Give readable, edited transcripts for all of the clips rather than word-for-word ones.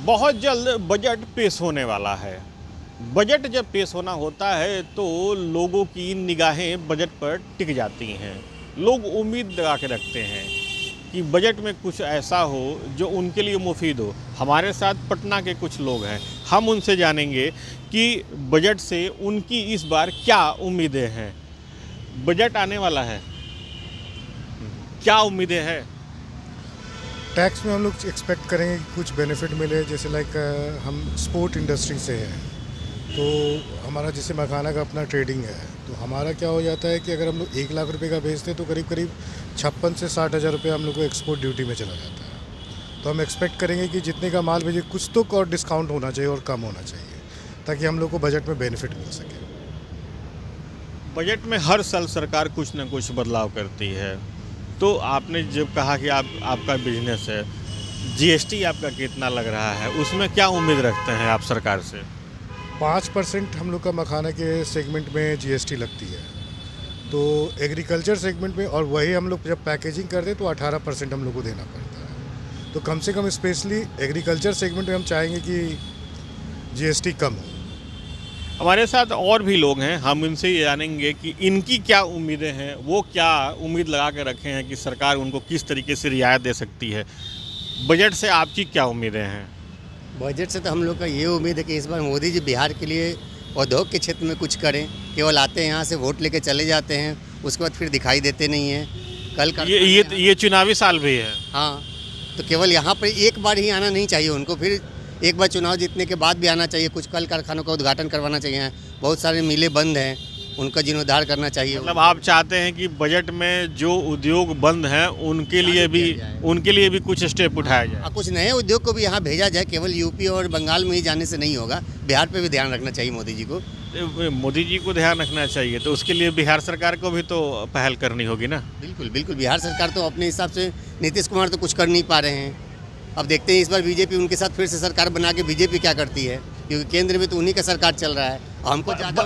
बहुत जल्द बजट पेश होने वाला है। बजट जब पेश होना होता है तो लोगों की निगाहें बजट पर टिक जाती हैं। लोग उम्मीद लगा के रखते हैं कि बजट में कुछ ऐसा हो जो उनके लिए मुफीद हो। हमारे साथ पटना के कुछ लोग हैं, हम उनसे जानेंगे कि बजट से उनकी इस बार क्या उम्मीदें हैं। बजट आने वाला है, क्या उम्मीदें हैं? टैक्स में हम लोग एक्सपेक्ट करेंगे कि कुछ बेनिफिट मिले, जैसे लाइक हम स्पोर्ट इंडस्ट्री से हैं तो हमारा जैसे मखाना का अपना ट्रेडिंग है, तो हमारा क्या हो जाता है कि अगर हम लोग 1 लाख रुपए का बेचते हैं तो करीब करीब 56 से 60 हज़ार रुपये हम लोग को एक्सपोर्ट ड्यूटी में चला जाता है। तो हम एक्सपेक्ट करेंगे कि जितने का माल भेजे कुछ तो और डिस्काउंट होना चाहिए और कम होना चाहिए, ताकि हम लोग को बजट में बेनिफिट मिल सके। बजट में हर साल सरकार कुछ न कुछ बदलाव करती है। तो आपने जब कहा कि आपका बिजनेस है, जीएसटी आपका कितना लग रहा है, उसमें क्या उम्मीद रखते हैं आप सरकार से? 5% हम लोग का मखाना के सेगमेंट में जीएसटी लगती है, तो एग्रीकल्चर सेगमेंट में, और वही हम लोग जब पैकेजिंग करते हैं तो 18% हम लोग को देना पड़ता है। तो कम से कम स्पेशली एग्रीकल्चर सेगमेंट में हम चाहेंगे कि जीएसटी कम हो। हमारे साथ और भी लोग हैं, हम इनसे ये जानेंगे कि इनकी क्या उम्मीदें हैं, वो क्या उम्मीद लगा के रखे हैं कि सरकार उनको किस तरीके से रियायत दे सकती है। बजट से आपकी क्या उम्मीदें हैं? बजट से तो हम लोग का ये उम्मीद है कि इस बार मोदी जी बिहार के लिए उद्योग के क्षेत्र में कुछ करें। केवल आते हैं यहाँ से वोट लेके चले जाते हैं, उसके बाद फिर दिखाई देते नहीं हैं। कल का ये चुनावी साल भी है। हाँ, तो केवल यहाँ पर एक बार ही आना नहीं चाहिए उनको, फिर एक बार चुनाव जीतने के बाद भी आना चाहिए। कुछ कल कारखानों का उद्घाटन करवाना चाहिए। बहुत सारे मिलें बंद हैं, उनका जीर्णोद्धार करना चाहिए। मतलब आप चाहते हैं कि बजट में जो उद्योग बंद हैं उनके लिए भी कुछ स्टेप उठाया जाए। कुछ नए उद्योग को भी यहाँ भेजा जाए। केवल यूपी और बंगाल में ही जाने से नहीं होगा, बिहार पे भी ध्यान रखना चाहिए मोदी जी को। मोदी जी को ध्यान रखना चाहिए, तो उसके लिए बिहार सरकार को भी तो पहल करनी होगी ना। बिल्कुल बिल्कुल, बिहार सरकार तो अपने हिसाब से, नीतीश कुमार तो कुछ कर नहीं पा रहे हैं। अब देखते हैं इस बार बीजेपी उनके साथ फिर से सरकार बना के बीजेपी क्या करती है, क्योंकि केंद्र में तो उन्हीं का सरकार चल रहा है। हमको ज़्यादा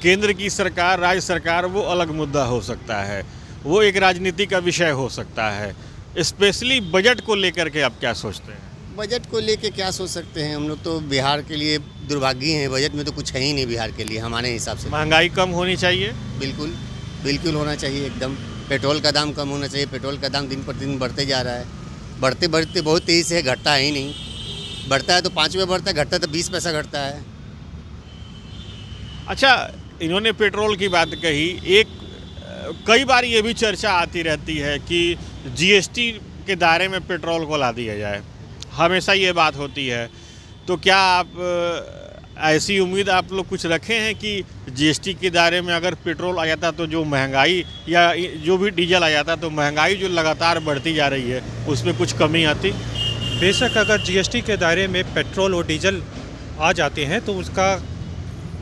केंद्र की सरकार, राज्य सरकार, वो अलग मुद्दा हो सकता है, वो एक राजनीति का विषय हो सकता है। स्पेशली बजट को लेकर के आप क्या सोचते हैं? बजट को लेके क्या सोच सकते हैं, हम लोग तो बिहार के लिए दुर्भाग्य हैं। बजट में तो कुछ है ही नहीं बिहार के लिए हमारे हिसाब से। महंगाई कम होनी चाहिए। बिल्कुल बिल्कुल होना चाहिए एकदम। पेट्रोल का दाम कम होना चाहिए। पेट्रोल का दाम दिन प्रतिदिन बढ़ते जा रहा है, बढ़ते बढ़ते बहुत तेज़ी से घटता है ही नहीं। बढ़ता है तो 5 रुपये बढ़ता है, घटता है तो 20 पैसा घटता है। अच्छा, इन्होंने पेट्रोल की बात कही। कई बार ये भी चर्चा आती रहती है कि जीएसटी के दायरे में पेट्रोल को ला दिया जाए, हमेशा ये बात होती है। तो क्या आप ऐसी उम्मीद आप लोग कुछ रखे हैं कि जीएसटी के दायरे में अगर पेट्रोल आ जाता तो जो महंगाई, या जो भी डीजल आ जाता तो महंगाई जो लगातार बढ़ती जा रही है उसमें कुछ कमी आती? बेशक अगर जीएसटी के दायरे में पेट्रोल और डीजल आ जाते हैं तो उसका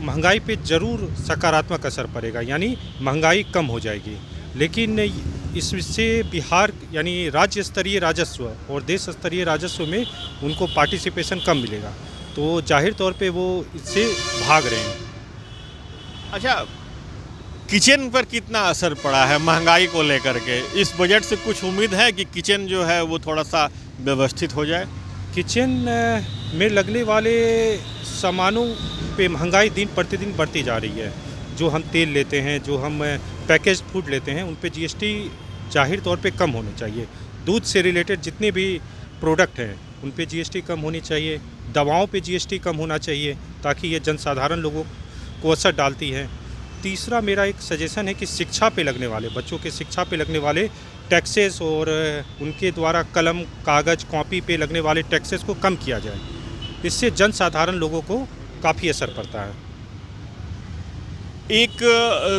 महंगाई पे ज़रूर सकारात्मक असर पड़ेगा, यानी महंगाई कम हो जाएगी। लेकिन इससे बिहार यानी राज्य स्तरीय राजस्व और देश स्तरीय राजस्व में उनको पार्टिसिपेशन कम मिलेगा, तो जाहिर तौर पे वो इससे भाग रहे हैं। अच्छा, किचन पर कितना असर पड़ा है महंगाई को लेकर के? इस बजट से कुछ उम्मीद है कि किचन जो है वो थोड़ा सा व्यवस्थित हो जाए? किचन में लगने वाले सामानों पे महंगाई दिन प्रतिदिन बढ़ती जा रही है। जो हम तेल लेते हैं, जो हम पैकेज फूड लेते हैं, उन पे जीएसटी जाहिर तौर पे कम होनी चाहिए। दूध से रिलेटेड जितने भी प्रोडक्ट हैं उन पे जीएसटी कम होनी चाहिए। दवाओं पे जीएसटी कम होना चाहिए, ताकि ये जनसाधारण लोगों को असर डालती है। तीसरा मेरा एक सजेशन है कि शिक्षा पे लगने वाले, बच्चों के शिक्षा पे लगने वाले टैक्सेस और उनके द्वारा कलम, कागज़, कॉपी पे लगने वाले टैक्सेस को कम किया जाए। इससे जनसाधारण लोगों को काफ़ी असर पड़ता है। एक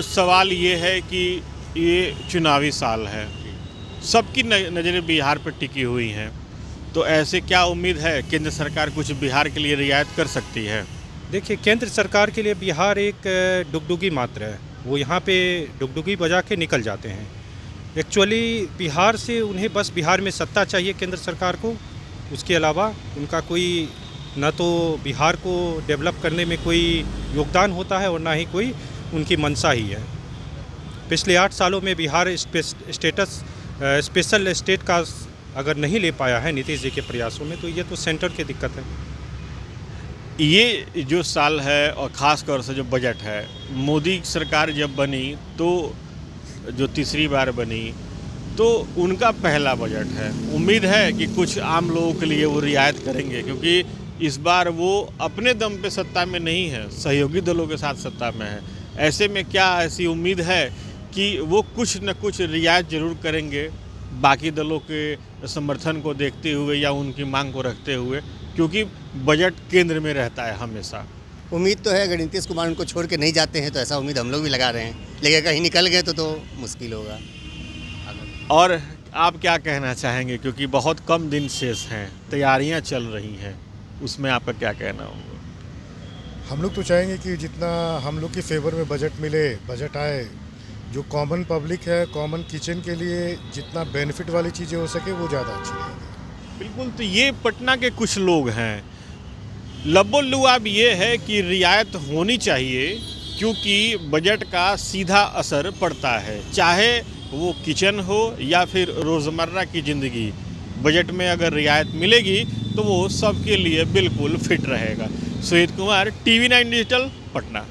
सवाल ये है कि ये चुनावी साल है, सबकी नज़रें बिहार पर टिकी हुई हैं, तो ऐसे क्या उम्मीद है केंद्र सरकार कुछ बिहार के लिए रियायत कर सकती है? देखिए, केंद्र सरकार के लिए बिहार एक डुगडुगी मात्र है। वो यहाँ पे डुगडुगी बजा के निकल जाते हैं। एक्चुअली बिहार से उन्हें बस बिहार में सत्ता चाहिए केंद्र सरकार को। उसके अलावा उनका कोई न तो बिहार को डेवलप करने में कोई योगदान होता है और ना ही कोई उनकी मंशा ही है। पिछले 8 सालों में बिहार स्पेशल स्टेट का अगर नहीं ले पाया है नीतीश जी के प्रयासों में, तो ये तो सेंटर की दिक्कत है। ये जो साल है और ख़ास तौर से जो बजट है, मोदी सरकार जब बनी तो जो तीसरी बार बनी तो उनका पहला बजट है। उम्मीद है कि कुछ आम लोगों के लिए वो रियायत करेंगे, क्योंकि इस बार वो अपने दम पे सत्ता में नहीं है, सहयोगी दलों के साथ सत्ता में है। ऐसे में क्या ऐसी उम्मीद है कि वो कुछ न कुछ रियायत जरूर करेंगे, बाकी दलों के समर्थन को देखते हुए या उनकी मांग को रखते हुए, क्योंकि बजट केंद्र में रहता है हमेशा। उम्मीद तो है, अगर नीतीश कुमार उनको छोड़ के नहीं जाते हैं तो ऐसा उम्मीद हम लोग भी लगा रहे हैं, लेकिन कहीं निकल गए तो मुश्किल होगा। और आप क्या कहना चाहेंगे, क्योंकि बहुत कम दिन शेष हैं, तैयारियां चल रही हैं, उसमें आपका क्या कहना होगा? हम लोग तो चाहेंगे कि जितना हम लोग के फेवर में बजट मिले, बजट आए, जो कॉमन पब्लिक है, कॉमन किचन के लिए जितना बेनिफिट वाली चीज़ें हो सके वो ज़्यादा अच्छी रहेगी। बिल्कुल। तो ये पटना के कुछ लोग हैं, लबोलुआब ये है कि रियायत होनी चाहिए, क्योंकि बजट का सीधा असर पड़ता है, चाहे वो किचन हो या फिर रोज़मर्रा की ज़िंदगी। बजट में अगर रियायत मिलेगी तो वो सबके लिए बिल्कुल फिट रहेगा। Sujeet Kumar, TV9 digital, Patna.